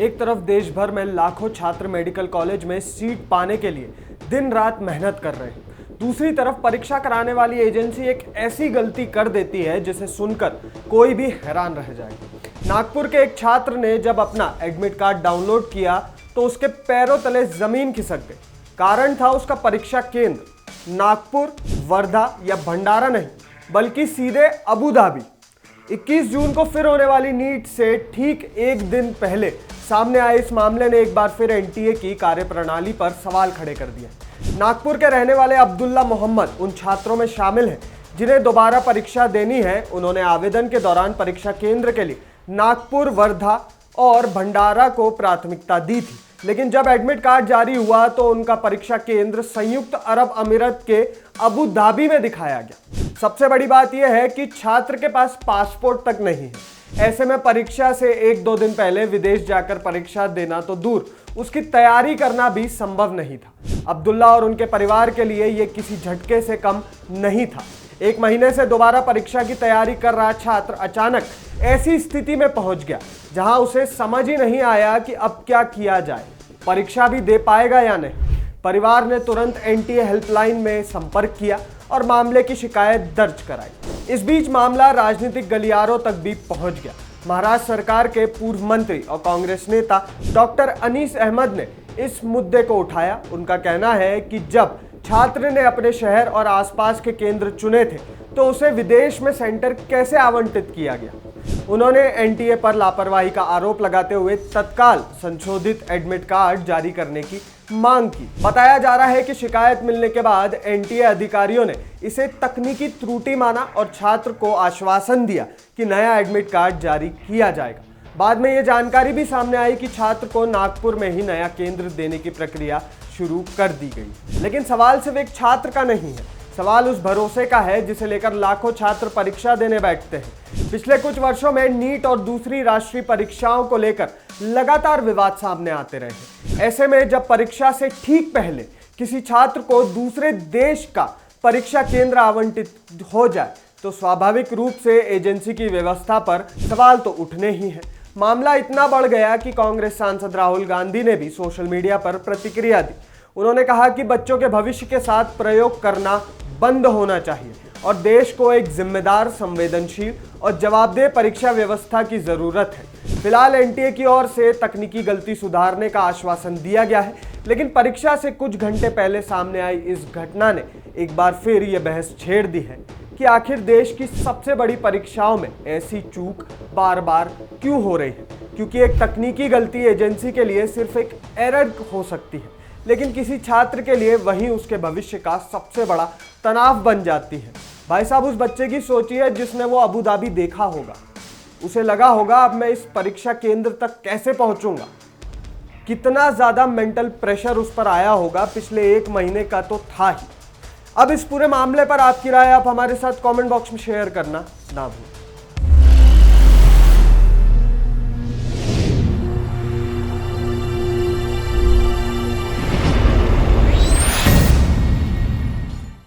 एक तरफ देश भर में लाखों छात्र मेडिकल कॉलेज में सीट पाने के लिए दिन रात मेहनत कर रहे हैं। दूसरी तरफ परीक्षा कराने वाली एजेंसी एक ऐसी गलती कर देती है जिसे सुनकर कोई भी हैरान रह जाएगा। नागपुर के एक छात्र ने जब अपना एडमिट कार्ड डाउनलोड किया तो उसके पैरों तले जमीन खिसक गई। कारण था उसका परीक्षा केंद्र नागपुर, वर्धा या भंडारा नहीं, बल्कि सीधे अबू धाबी। 21 जून को फिर होने वाली नीट से ठीक एक दिन पहले सामने आए इस मामले ने एक बार फिर एनटीए की कार्यप्रणाली पर सवाल खड़े कर दिया। नागपुर के रहने वाले अब्दुल्ला मोहम्मद उन छात्रों में शामिल हैं जिन्हें दोबारा परीक्षा देनी है। उन्होंने आवेदन के दौरान परीक्षा केंद्र के लिए नागपुर, वर्धा और भंडारा को प्राथमिकता दी थी, लेकिन जब एडमिट कार्ड जारी हुआ तो उनका परीक्षा केंद्र संयुक्त अरब अमीरात के अबू धाबी में दिखाया गया। सबसे बड़ी बात यह है कि छात्र के पास पासपोर्ट तक नहीं है। ऐसे में परीक्षा से एक दो दिन पहले विदेश जाकर परीक्षा देना तो दूर, उसकी तैयारी करना भी संभव नहीं था। अब्दुल्ला और उनके परिवार के लिए यह किसी झटके से कम नहीं था। एक महीने से दोबारा परीक्षा की तैयारी कर रहा छात्र अचानक ऐसी स्थिति में पहुंच गया जहां उसे समझ ही नहीं आया कि अब क्या किया जाए, परीक्षा भी दे पाएगा या नहीं। परिवार ने तुरंत एनटीए हेल्पलाइन में संपर्क किया और मामले की शिकायत दर्ज कराई। इस बीच मामला राजनीतिक गलियारों तक भी पहुंच गया। महाराष्ट्र सरकार के पूर्व मंत्री और कांग्रेस नेता डॉक्टर अनीस अहमद ने इस मुद्दे को उठाया। उनका कहना है कि जब छात्र ने अपने शहर और आसपास के केंद्र चुने थे तो उसे विदेश में सेंटर कैसे आवंटित किया गया। उन्होंने एनटीए पर लापरवाही का आरोप लगाते हुए तत्काल संशोधित एडमिट कार्ड जारी करने की मांग की। बताया जा रहा है कि शिकायत मिलने के बाद एनटीए अधिकारियों ने इसे तकनीकी त्रुटि माना और छात्र को आश्वासन दिया कि नया एडमिट कार्ड जारी किया जाएगा। बाद में यह जानकारी भी सामने आई कि छात्र को नागपुर में ही नया केंद्र देने की प्रक्रिया शुरू कर दी गई। लेकिन सवाल सिर्फ एक छात्र का नहीं है, सवाल उस भरोसे का है जिसे लेकर लाखों छात्र परीक्षा देने बैठते हैं। पिछले कुछ वर्षों में नीट और दूसरी राष्ट्रीय परीक्षाओं को लेकर लगातार विवाद सामने आते रहे हैं। ऐसे में जब परीक्षा से ठीक पहले किसी छात्र को दूसरे देश का परीक्षा केंद्र आवंटित हो जाए तो स्वाभाविक रूप से एजेंसी की व्यवस्था पर सवाल तो उठने ही हैं। मामला इतना बढ़ गया कि कांग्रेस सांसद राहुल गांधी ने भी सोशल मीडिया पर प्रतिक्रिया दी। उन्होंने कहा कि बच्चों के भविष्य के साथ प्रयोग करना बंद होना चाहिए और देश को एक जिम्मेदार, संवेदनशील और जवाबदेह परीक्षा व्यवस्था की जरूरत है। फिलहाल एनटीए की ओर से तकनीकी गलती सुधारने का आश्वासन दिया गया है, लेकिन परीक्षा से कुछ घंटे पहले सामने आई इस घटना ने एक बार फिर यह बहस छेड़ दी है कि आखिर देश की सबसे बड़ी परीक्षाओं में ऐसी चूक बार बार क्यों हो रही है। क्योंकि एक तकनीकी गलती एजेंसी के लिए सिर्फ एक एरर हो सकती है, लेकिन किसी छात्र के लिए वहीं उसके भविष्य का सबसे बड़ा तनाव बन जाती है। भाई साहब, उस बच्चे की सोचिए जिसने वो अबू धाबी देखा होगा। उसे लगा होगा अब मैं इस परीक्षा केंद्र तक कैसे पहुंचूंगा। कितना ज्यादा मेंटल प्रेशर उस पर आया होगा, पिछले एक महीने का तो था ही। अब इस पूरे मामले पर आपकी राय आप हमारे साथ कमेंट बॉक्स में शेयर करना ना भूलें।